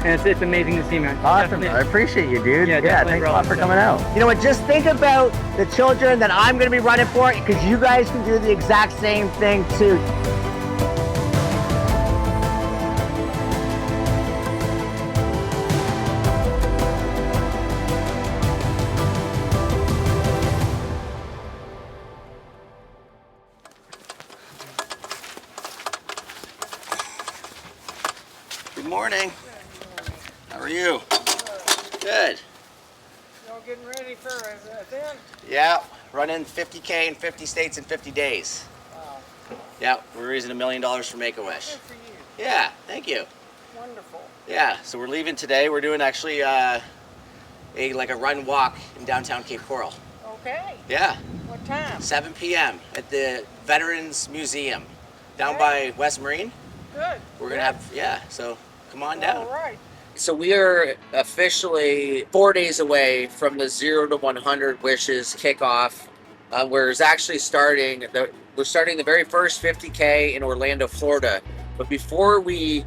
and it's amazing to see, man. Awesome. Definitely. I appreciate you, dude. Yeah, Thanks a lot for coming out. You know what? Just think about the children that I'm going to be running for, because you guys can do the exact same thing too. Good morning. How are you? Good. Y'all getting ready for an event? Yeah, running 50K in 50 states in 50 days. Wow. Yeah, we're raising $1 million for Make-A-Wish. Good for you. Yeah, thank you. Wonderful. Yeah, so we're leaving today. We're doing actually a run walk in downtown Cape Coral. Okay. Yeah, What time? 7 p.m. at the Veterans Museum down by West Marine. Good. We're gonna have, yeah, so come on down. All right. So we are officially 4 days away from the 0 to 100 wishes kickoff. We're actually starting the very first 50K in Orlando, Florida. But before we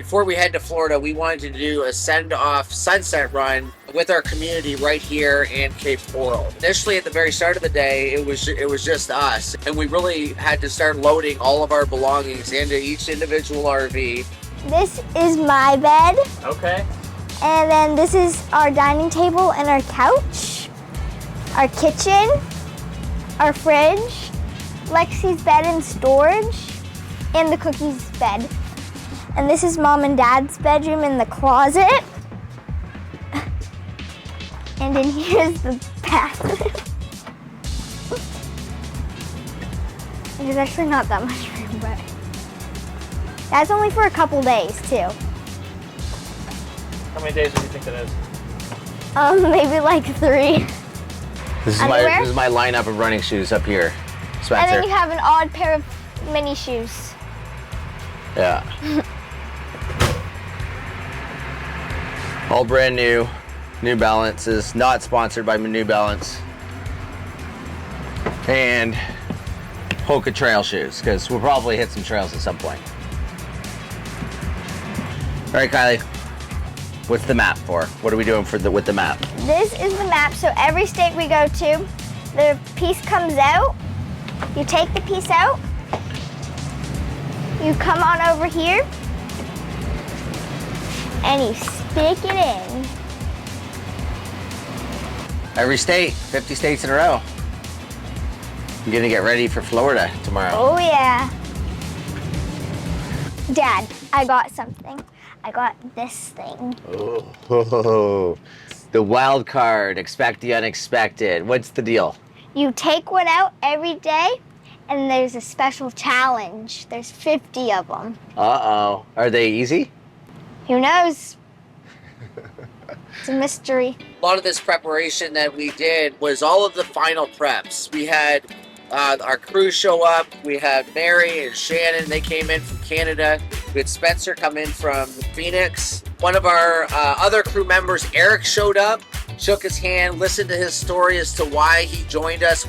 head to Florida, we wanted to do a send-off sunset run with our community right here in Cape Coral. Initially, at the very start of the day, it was just us, and we really had to start loading all of our belongings into each individual RV. This is my bed, Okay. and then this is our dining table and our couch, our kitchen, our fridge, Lexi's bed and storage, and the cookies bed. And this is Mom and Dad's bedroom in the closet. And in here is the bathroom. There's actually not that much room, but that's only for a couple days too. How many days do you think that is? Maybe like 3. This is Underwear? my lineup of running shoes up here, And Spencer. then you have an odd pair of mini shoes. Yeah. All brand new, New Balances, not sponsored by New Balance. And Hoka trail shoes, because we'll probably hit some trails at some point. All right, Kylie, what's the map for? What are we doing with the map? This is the map, so every state we go to, the piece comes out, you take the piece out, you come on over here, and you stick it in. Every state, 50 states in a row. I'm gonna get ready for Florida tomorrow. Oh yeah. Dad, I got something. I got this thing. Oh, the wild card, expect the unexpected. What's the deal? You take one out every day, and there's a special challenge. There's 50 of them. Uh-oh, are they easy? Who knows? It's a mystery. A lot of this preparation that we did was all of the final preps. We had our crew show up. We had Mary and Shannon. They came in from Canada. We had Spencer come in from Phoenix. One of our other crew members, Eric, showed up, shook his hand, listened to his story as to why he joined us.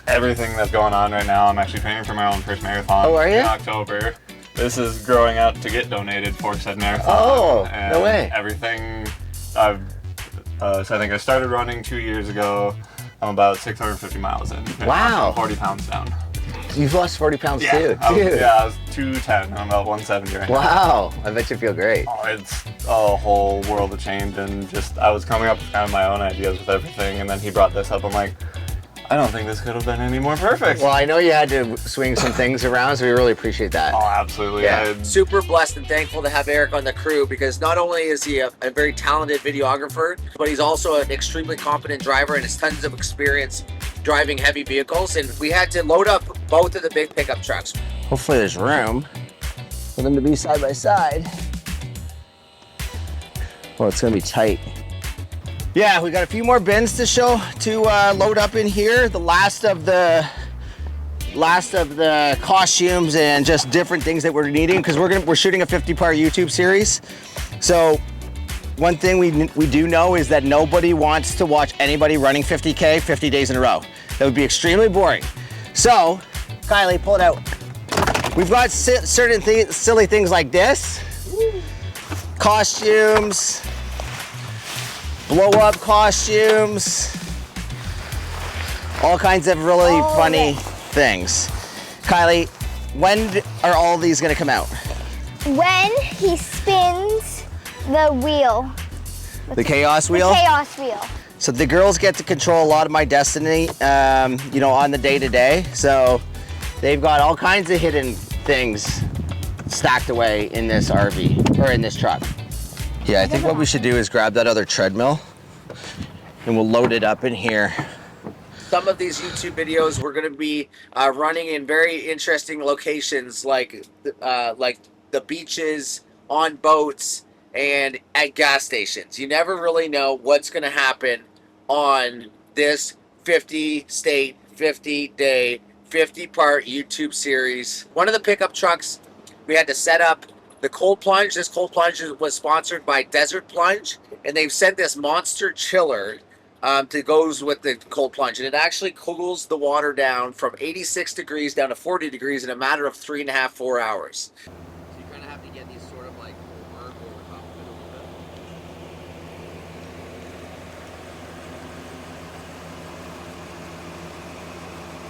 Everything that's going on right now, I'm actually training for my own first marathon Oh, are you? in October. This is growing up to get donated for said marathon. Oh, and no way. Everything so I think I started running 2 years ago. I'm about 650 miles in. Wow. I'm 40 pounds down. You've lost 40 pounds too, I was, dude. yeah, I was 210. I'm about 170 right now. Wow, I bet you feel great. Oh, it's a whole world of change, and just I was coming up with kind of my own ideas with everything, and then he brought this up. I'm like, I don't think this could have been any more perfect. Well, I know you had to swing some things around, so we really appreciate that. Oh, absolutely. Yeah. Super blessed and thankful to have Eric on the crew, because not only is he a very talented videographer, but he's also an extremely competent driver and has tons of experience driving heavy vehicles. And we had to load up both of the big pickup trucks. Hopefully there's room for them to be side by side. Well, it's gonna be tight. Yeah, we got a few more bins to load up in here. The last of the costumes and just different things that we're needing, because we're shooting a 50-part YouTube series. So one thing we do know is that nobody wants to watch anybody running 50K 50 days in a row. That would be extremely boring. So, Kylie, pull it out. We've got certain silly things like this. costumes, blow up costumes, all kinds of really funny things. Kylie, when are all these gonna come out? When he spins the wheel. The chaos wheel? The chaos wheel. So the girls get to control a lot of my destiny, you know, on the day-to-day. So they've got all kinds of hidden things stacked away in this RV, or in this truck. Yeah, I think what we should do is grab that other treadmill and we'll load it up in here. Some of these YouTube videos we're going to be running in very interesting locations, like the beaches, on boats, and at gas stations. You never really know what's going to happen on this 50-state, 50-day, 50-part YouTube series. One of the pickup trucks, we had to set up the cold plunge. This cold plunge was sponsored by Desert Plunge, and they've sent this monster chiller to goes with the cold plunge, and it actually cools the water down from 86 degrees down to 40 degrees in a matter of 3.5, 4 hours. So you kind of have to get these sort of like over top of it a little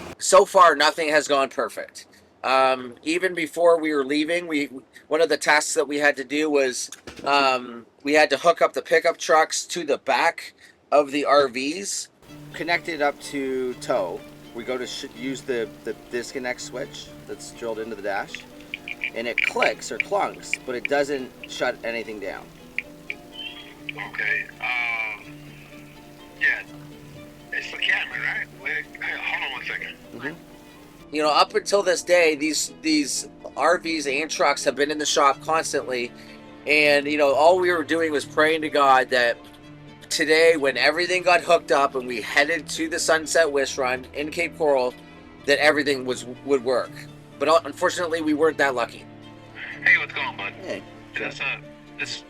bit. So far, nothing has gone perfect. Even before we were leaving, one of the tasks that we had to do was we had to hook up the pickup trucks to the back of the RVs. Connected up to tow, we go to use the disconnect switch that's drilled into the dash, and it clicks or clunks, but it doesn't shut anything down. Okay, yeah, it's the camera, right? Wait, hold on one second. Mm-hmm. You know, up until this day, these RVs and trucks have been in the shop constantly, and you know, all we were doing was praying to God that today, when everything got hooked up and we headed to the Sunset Wish Run in Cape Coral, that everything would work. But unfortunately, we weren't that lucky. Hey, what's going on, bud? Hey. This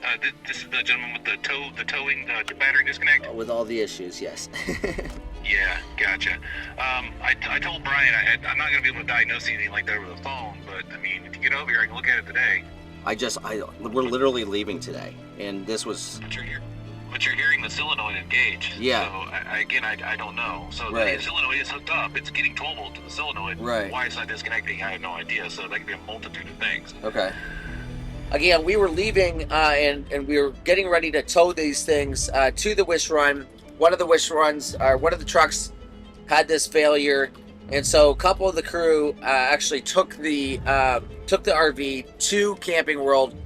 is the gentleman with the towing, the battery disconnect? With all the issues, yes. Yeah, gotcha. I told Brian I'm not going to be able to diagnose anything like that over the phone, but I mean, if you get over here, I can look at it today. We're literally leaving today, and this was... But you're hearing the solenoid engaged. Yeah. So I don't know. So right. The solenoid is hooked up. It's getting 12 volt to the solenoid. Right. Why it's not disconnecting, I have no idea. So that could be a multitude of things. Okay. Again, we were leaving and we were getting ready to tow these things to the Wish Run. One of the trucks had this failure, and so a couple of the crew actually took the RV to Camping World.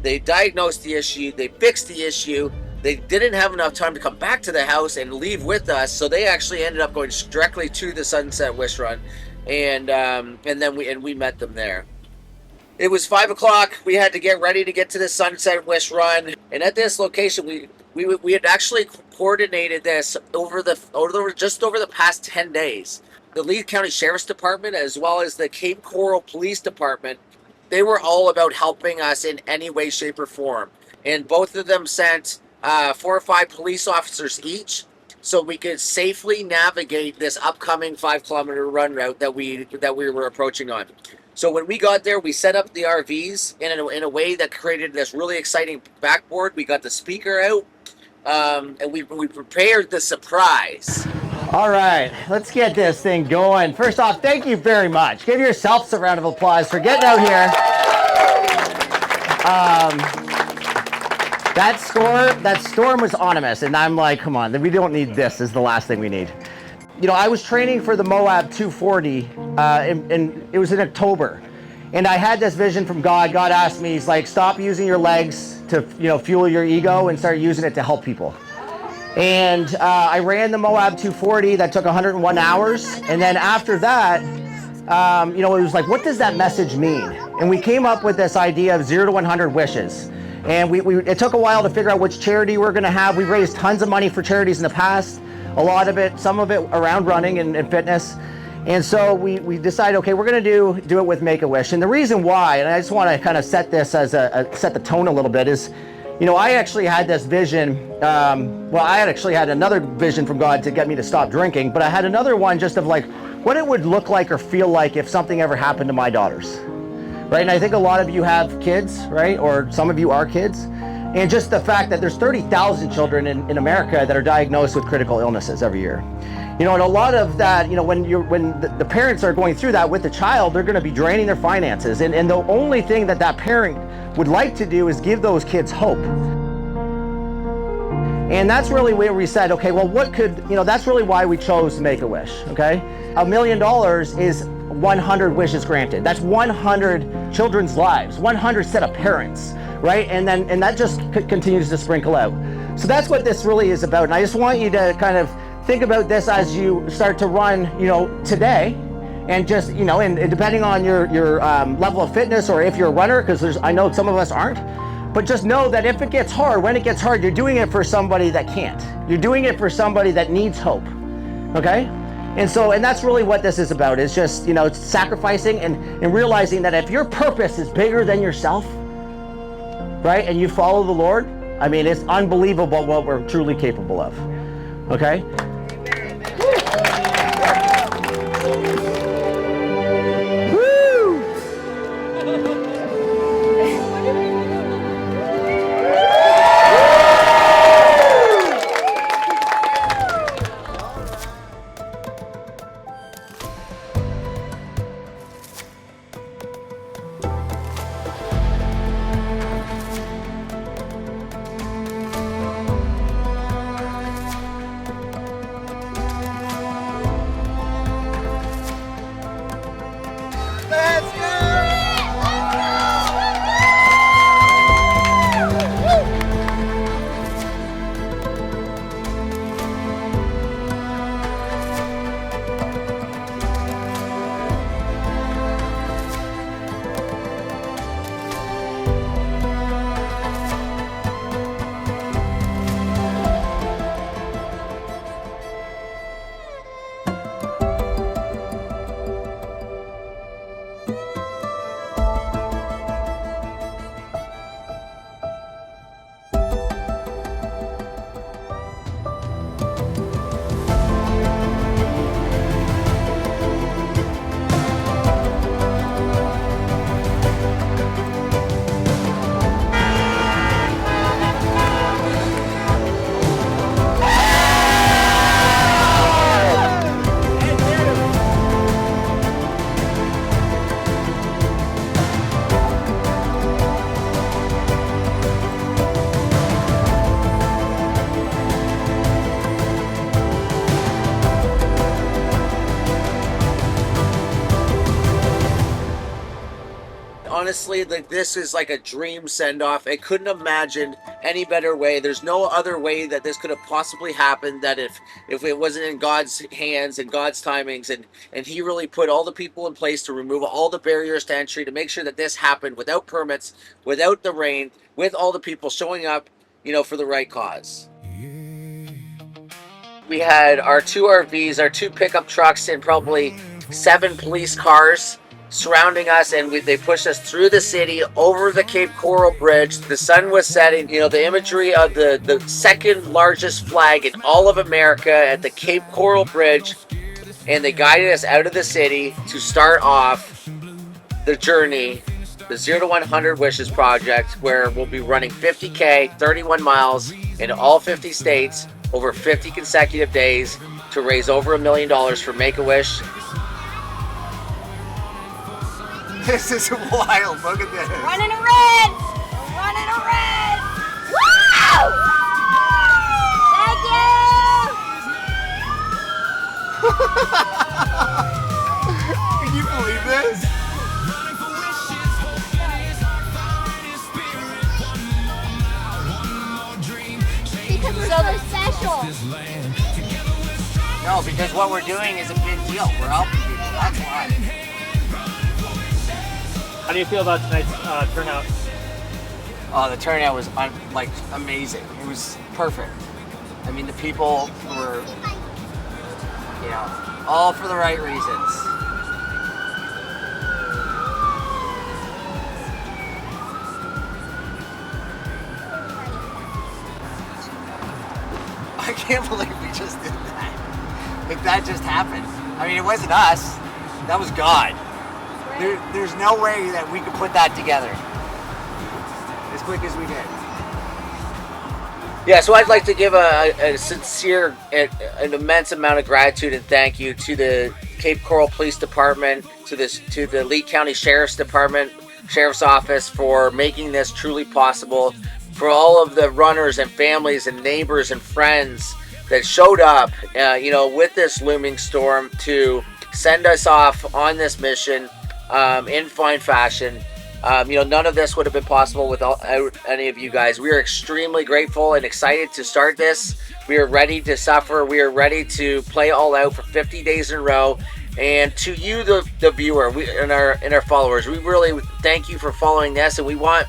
They diagnosed the issue. They fixed the issue. They didn't have enough time to come back to the house and leave with us, so they actually ended up going directly to the Sunset Wish Run, and then we met them there. It was 5 o'clock. We had to get ready to get to the Sunset Wish Run, and at this location, we had actually coordinated this over the past 10 days. The Lee County Sheriff's Department, as well as the Cape Coral Police Department, they were all about helping us in any way, shape, or form, and both of them sent 4 or 5 police officers each, so we could safely navigate this upcoming 5-kilometer run route that we were approaching on. So when we got there, we set up the RVs in a way that created this really exciting backboard. We got the speaker out, and we prepared the surprise. All right, let's get this thing going. First off, thank you very much. Give yourselves a round of applause for getting out here. That storm was ominous, and I'm like, come on, we don't need this. This is the last thing we need. You know, I was training for the Moab 240, and it was in October, and I had this vision from God. God asked me, he's like, stop using your legs to, fuel your ego and start using it to help people. And I ran the Moab 240. That took 101 hours, and then after that, it was like, what does that message mean? And we came up with this idea of 0 to 100 wishes. And it took a while to figure out which charity we're going to have. We raised tons of money for charities in the past, some of it around running and fitness. And so we decided, okay, we're going to do it with Make-A-Wish. And the reason why, and I just want to kind of set this set the tone a little bit, is, I actually had this vision. I actually had another vision from God to get me to stop drinking, but I had another one just of like what it would look like or feel like if something ever happened to my daughters. Right, and I think a lot of you have kids, right? Or some of you are kids. And just the fact that there's 30,000 children in America that are diagnosed with critical illnesses every year. You know, and a lot of that, you know, when the parents are going through that with the child, they're going to be draining their finances. And the only thing that parent would like to do is give those kids hope. And that's really where we said, okay, well, what could, you know, that's really why we chose Make-A-Wish, okay? $1 million is 100 wishes granted. That's 100 children's lives, 100 set of parents, right? And that just continues to sprinkle out. So that's what this really is about. And I just want you to kind of think about this as you start to run, you know, today. And just, you know, and depending on your level of fitness, or if you're a runner, because I know some of us aren't, but just know that if it gets hard, when it gets hard, you're doing it for somebody that can't. You're doing it for somebody that needs hope, okay? And that's really what this is about, is just, you know, it's sacrificing and realizing that if your purpose is bigger than yourself, right, and you follow the Lord, I mean, it's unbelievable what we're truly capable of, okay? Honestly, this is like a dream send-off. I couldn't imagine any better way. There's no other way that this could have possibly happened, that if it wasn't in God's hands and God's timings, and he really put all the people in place to remove all the barriers to entry to make sure that this happened without permits, without the rain, with all the people showing up, you know, for the right cause. We had our 2 RVs, our 2 pickup trucks, and probably 7 police cars surrounding us, and they pushed us through the city, over the Cape Coral Bridge. The sun was setting. You know, the imagery of the second largest flag in all of America at the Cape Coral Bridge, and they guided us out of the city to start off the journey, the 0 to 100 Wishes Project, where we'll be running 50K, 31 miles in all 50 states over 50 consecutive days to raise over $1 million for Make-A-Wish. This is wild. Look at this. Running a red! Running a red! Woo! Thank you! Can you believe this? Because we're so special. No, because what we're doing is a big deal. We're helping people. That's why. How do you feel about tonight's turnout? Oh, the turnout was amazing. It was perfect. I mean, the people were, you know, all for the right reasons. I can't believe we just did that. Like, that just happened. I mean, it wasn't us. That was God. There's no way that we could put that together as quick as we did. Yeah, so I'd like to give a sincere, an immense amount of gratitude and thank you to the Cape Coral Police Department, to the Lee County Sheriff's Department, Sheriff's Office for making this truly possible, for all of the runners and families and neighbors and friends that showed up, with this looming storm to send us off on this mission in fine fashion. None of this would have been possible without any of you guys. We are extremely grateful and excited to start this. We are ready to suffer. We are ready to play all out for 50 days in a row. And to you, the viewer, and our followers, we really thank you for following this. And we want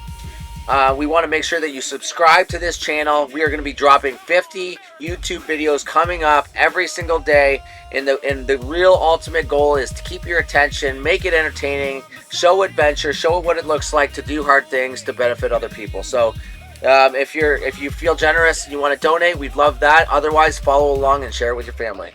to make sure that you subscribe to this channel. We are going to be dropping 50 YouTube videos coming up every single day. And the real ultimate goal is to keep your attention, make it entertaining, show adventure, show what it looks like to do hard things to benefit other people. So if you feel generous and you want to donate, we'd love that. Otherwise, follow along and share it with your family.